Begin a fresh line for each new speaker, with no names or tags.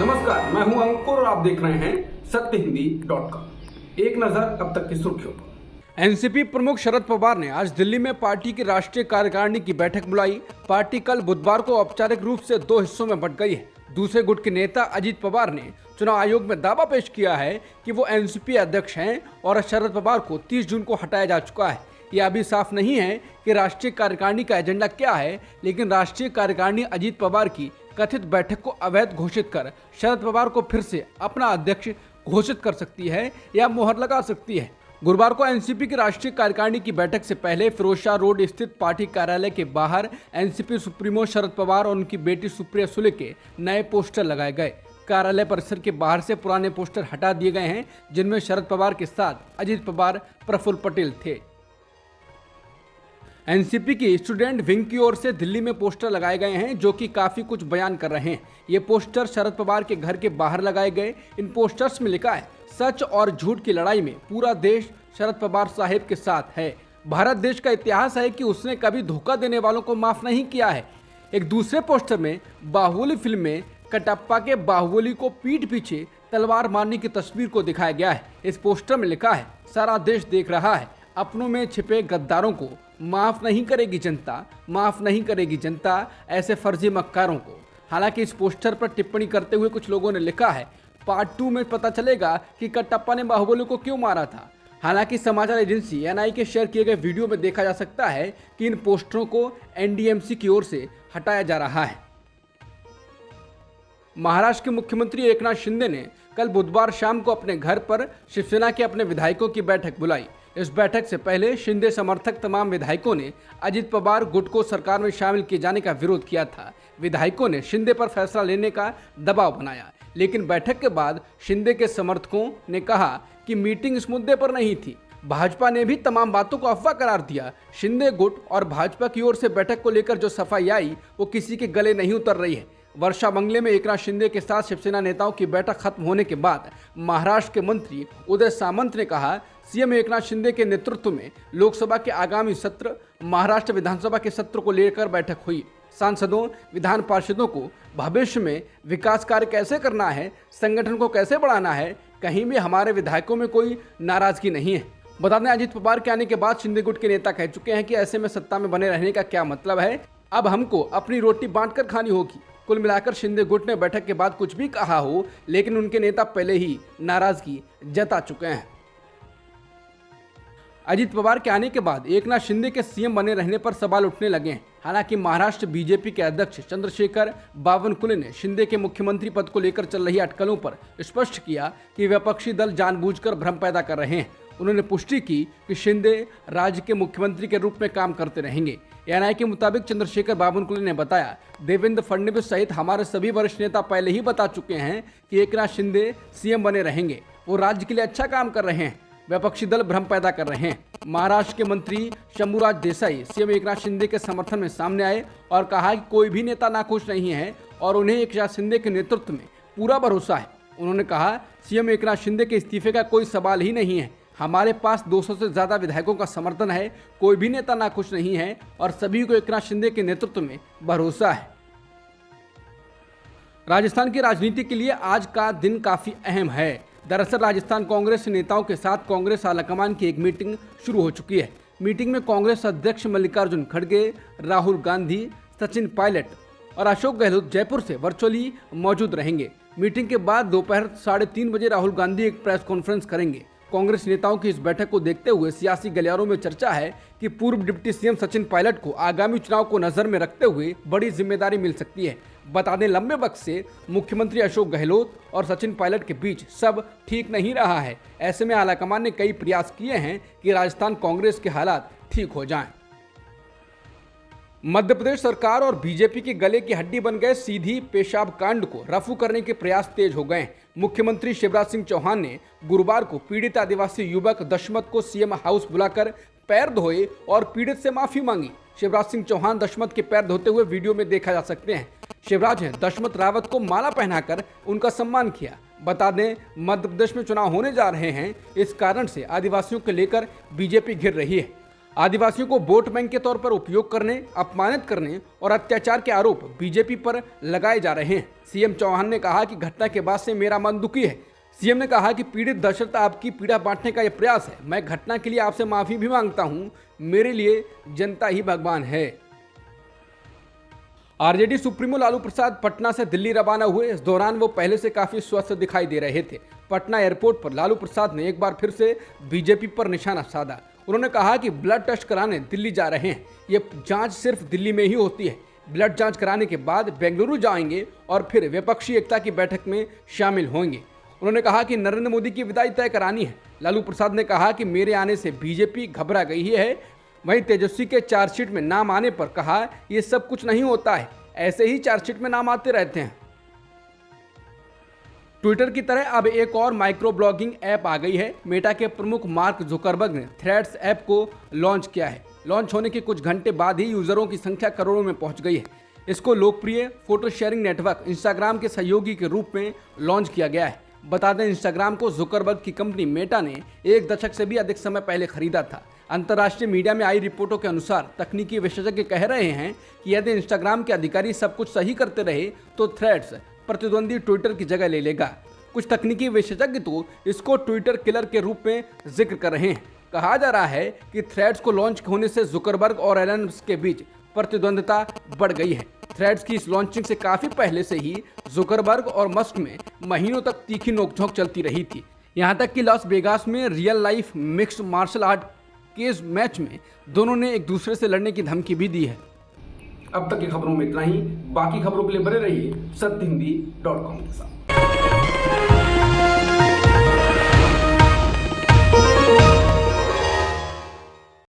नमस्कार, मैं हूं अंकुर और आप देख रहे हैं सत्य हिंदी.com। एक नजर अब तक की सुर्खियों पर। एनसीपी प्रमुख शरद पवार ने आज दिल्ली में पार्टी की राष्ट्रीय कार्यकारिणी की बैठक बुलाई। पार्टी कल बुधवार को औपचारिक रूप से 2 हिस्सों में बंट गई है। दूसरे गुट के नेता अजीत पवार ने चुनाव आयोग में दावा पेश किया है कि वो एनसीपी अध्यक्ष हैं और शरद पवार को 30 जून को हटाया जा चुका है। यह अभी साफ नहीं है कि राष्ट्रीय कार्यकारिणी का एजेंडा क्या है, लेकिन राष्ट्रीय कार्यकारिणी अजीत पवार की कथित बैठक को अवैध घोषित कर शरद पवार को फिर से अपना अध्यक्ष घोषित कर सकती है या मुहर लगा सकती है। गुरुवार को एनसीपी की राष्ट्रीय कार्यकारिणी की बैठक से पहले फिरोजशाह रोड स्थित पार्टी कार्यालय के बाहर एनसीपी सुप्रीमो शरद पवार और उनकी बेटी सुप्रिया सुले के नए पोस्टर लगाए गए। कार्यालय परिसर के बाहर से पुराने पोस्टर हटा दिए गए हैं, जिनमें शरद पवार के साथ अजीत पवार, प्रफुल्ल पटेल थे। एनसीपी की स्टूडेंट विंग की ओर से दिल्ली में पोस्टर लगाए गए हैं, जो कि काफी कुछ बयान कर रहे हैं। ये पोस्टर शरद पवार के घर के बाहर लगाए गए। इन पोस्टर्स में लिखा है, सच और झूठ की लड़ाई में पूरा देश शरद पवार साहिब के साथ है। भारत देश का इतिहास है कि उसने कभी धोखा देने वालों को माफ नहीं किया है। एक दूसरे पोस्टर में बाहुबली फिल्म में कटप्पा के बाहुबली को पीठ पीछे तलवार मारने की तस्वीर को दिखाया गया है। इस पोस्टर में लिखा है, सारा देश देख रहा है, अपनों में छिपे गद्दारों को माफ नहीं करेगी जनता, माफ नहीं करेगी जनता ऐसे फर्जी मक्कारों को। हालांकि इस पोस्टर पर टिप्पणी करते हुए कुछ लोगों ने लिखा है, पार्ट 2 में पता चलेगा कि कटप्पा ने बाहुबली को क्यों मारा था। हालांकि समाचार एजेंसी एनआई के शेयर किए गए वीडियो में देखा जा सकता है कि इन पोस्टरों को एनडीएमसी की ओर से हटाया जा रहा है। महाराष्ट्र के मुख्यमंत्री एकनाथ शिंदे ने कल बुधवार शाम को अपने घर पर शिवसेना के अपने विधायकों की बैठक बुलाई। इस बैठक से पहले शिंदे समर्थक तमाम विधायकों ने अजीत पवार गुट को सरकार में शामिल किए जाने का विरोध किया था। विधायकों ने शिंदे पर फैसला लेने का दबाव बनाया, लेकिन बैठक के बाद शिंदे के समर्थकों ने कहा कि मीटिंग इस मुद्दे पर नहीं थी। भाजपा ने भी तमाम बातों को अफवाह करार दिया। शिंदे गुट और भाजपा की ओर से बैठक को लेकर जो सफाई आई, वो किसी के गले नहीं उतर रही है। वर्षा बंगले में एकनाथ शिंदे के साथ शिवसेना नेताओं की बैठक खत्म होने के बाद महाराष्ट्र के मंत्री उदय सामंत ने कहा, सीएम एकनाथ शिंदे के नेतृत्व में लोकसभा के आगामी सत्र, महाराष्ट्र विधानसभा के सत्र को लेकर बैठक हुई। सांसदों, विधान पार्षदों को भविष्य में विकास कार्य कैसे करना है, संगठन को कैसे बढ़ाना है, कहीं भी हमारे विधायकों में कोई नाराजगी नहीं है। बता दें, अजीत पवार के आने के बाद शिंदे गुट के नेता कह चुके हैं कि ऐसे में सत्ता में बने रहने का क्या मतलब है, अब हमको अपनी रोटी बांटकर खानी होगी। कुल मिलाकर शिंदे गुट ने बैठक के बाद कुछ भी कहा हो, लेकिन उनके नेता पहले ही नाराजगी जता चुके हैं। अजीत पवार के आने के बाद एकनाथ शिंदे के सीएम बने रहने पर सवाल उठने लगे हैं। हालांकि महाराष्ट्र बीजेपी के अध्यक्ष चंद्रशेखर बावनकुले ने शिंदे के मुख्यमंत्री पद को लेकर चल रही अटकलों पर स्पष्ट किया कि विपक्षी दल जानबूझकर भ्रम पैदा कर रहे हैं। उन्होंने पुष्टि की कि शिंदे राज्य के मुख्यमंत्री के रूप में काम करते रहेंगे। एनआई के मुताबिक चंद्रशेखर बावनकुले ने बताया, देवेंद्र फडणवीस सहित हमारे सभी वरिष्ठ नेता पहले ही बता चुके हैं कि एकनाथ शिंदे सीएम बने रहेंगे। वो राज्य के लिए अच्छा काम कर रहे हैं, विपक्षी दल भ्रम पैदा कर रहे हैं। महाराष्ट्र के मंत्री शंभूराज देसाई सीएम एकनाथ शिंदे के समर्थन में सामने आए और कहा कि कोई भी नेता नाखुश नहीं है और उन्हें एकनाथ शिंदे के नेतृत्व में पूरा भरोसा है। उन्होंने कहा, सीएम एकनाथ शिंदे के इस्तीफे का कोई सवाल ही नहीं है। हमारे पास 200 से ज्यादा विधायकों का समर्थन है, कोई भी नेता नाखुश नहीं है और सभी को एकनाथ शिंदे के नेतृत्व में भरोसा है। राजस्थान की राजनीति के लिए आज का दिन काफी अहम है। दरअसल राजस्थान कांग्रेस नेताओं के साथ कांग्रेस आलाकमान की एक मीटिंग शुरू हो चुकी है। मीटिंग में कांग्रेस अध्यक्ष मल्लिकार्जुन खड़गे, राहुल गांधी, सचिन पायलट और अशोक गहलोत जयपुर से वर्चुअली मौजूद रहेंगे। मीटिंग के बाद दोपहर 3:30 बजे राहुल गांधी एक प्रेस कॉन्फ्रेंस करेंगे। कांग्रेस नेताओं की इस बैठक को देखते हुए सियासी गलियारों में चर्चा है कि पूर्व डिप्टी सीएम सचिन पायलट को आगामी चुनाव को नजर में रखते हुए बड़ी जिम्मेदारी मिल सकती है। बता दें, लंबे वक्त से मुख्यमंत्री अशोक गहलोत और सचिन पायलट के बीच सब ठीक नहीं रहा है। ऐसे में आलाकमान ने कई प्रयास किए हैं कि राजस्थान कांग्रेस के हालात ठीक हो जाएं। मध्य प्रदेश सरकार और बीजेपी के गले की हड्डी बन गए सीधी पेशाब कांड को रफू करने के प्रयास तेज हो गए। मुख्यमंत्री शिवराज सिंह चौहान ने गुरुवार को पीड़ित आदिवासी युवक दशमत को सीएम हाउस बुलाकर पैर धोए और पीड़ित से माफी मांगी। शिवराज सिंह चौहान दशमत के पैर धोते हुए वीडियो में देखा जा सकते हैं। शिवराज ने दशमत रावत को माला पहनाकर उनका सम्मान किया। बता दें, मध्य प्रदेश में चुनाव होने जा रहे हैं, इस कारण से आदिवासियों को लेकर बीजेपी घिर रही है। आदिवासियों को वोट बैंक के तौर पर उपयोग करने, अपमानित करने और अत्याचार के आरोप बीजेपी पर लगाए जा रहे हैं। सीएम चौहान ने कहा कि घटना के बाद से मेरा मन दुखी है। सीएम ने कहा कि पीड़ित दशरथ आपकी पीड़ा बांटने का यह प्रयास है। मैं घटना के लिए आपसे माफी भी मांगता हूं। मेरे लिए जनता ही भगवान है। आरजेडी सुप्रीमो लालू प्रसाद पटना से दिल्ली रवाना हुए। इस दौरान वो पहले से काफी स्वस्थ दिखाई दे रहे थे। पटना एयरपोर्ट पर लालू प्रसाद ने एक बार फिर से बीजेपी पर निशाना साधा। उन्होंने कहा कि ब्लड टेस्ट कराने दिल्ली जा रहे हैं। ये जांच सिर्फ दिल्ली में ही होती है। ब्लड जांच कराने के बाद बेंगलुरु जाएंगे और फिर विपक्षी एकता की बैठक में शामिल होंगे। उन्होंने कहा कि नरेंद्र मोदी की विदाई तय करानी है। लालू प्रसाद ने कहा कि मेरे आने से बीजेपी घबरा गई है। वहीं तेजस्वी के चार्जशीट में नाम आने पर कहा ये सब कुछ नहीं होता है, ऐसे ही चार्जशीट में नाम आते रहते हैं। ट्विटर की तरह अब एक और माइक्रो ब्लॉगिंग ऐप आ गई है। मेटा के प्रमुख मार्क जुकरबर्ग ने थ्रेड्स ऐप को लॉन्च किया है। लॉन्च होने के कुछ घंटे बाद ही यूजरों की संख्या करोड़ों में पहुंच गई है। इसको लोकप्रिय फोटो शेयरिंग नेटवर्क इंस्टाग्राम के सहयोगी के रूप में लॉन्च किया गया है। बता दें, इंस्टाग्राम को जुकरबर्ग की कंपनी मेटा ने 1 दशक से भी अधिक समय पहले खरीदा था। अंतर्राष्ट्रीय मीडिया में आई रिपोर्टों के अनुसार तकनीकी विशेषज्ञ कह रहे हैं कि यदि इंस्टाग्राम के अधिकारी सब कुछ सही करते रहे तो थ्रेड्स प्रतिद्वंदी ट्विटर की जगह ले लेगा। कुछ तकनीकी विशेषज्ञ तो इसको ट्विटर किलर के रूप में जिक्र कर रहे हैं। कहा जा रहा है कि थ्रेड्स को लॉन्च होने से जुकरबर्ग और एलन मस्क के बीच प्रतिद्वंदिता बढ़ गई है। थ्रेड्स की इस लॉन्चिंग से काफी पहले से ही जुकरबर्ग और मस्क में महीनों तक तीखी नोकझोंक चलती रही थी। यहाँ तक कि लॉस वेगास में real life mixed martial art cage match में दोनों ने एक दूसरे से लड़ने की धमकी भी दी है। अब तक की खबरों में इतना ही। बाकी खबरों के लिए बने रहिए सत्यहिंदी.com के साथ।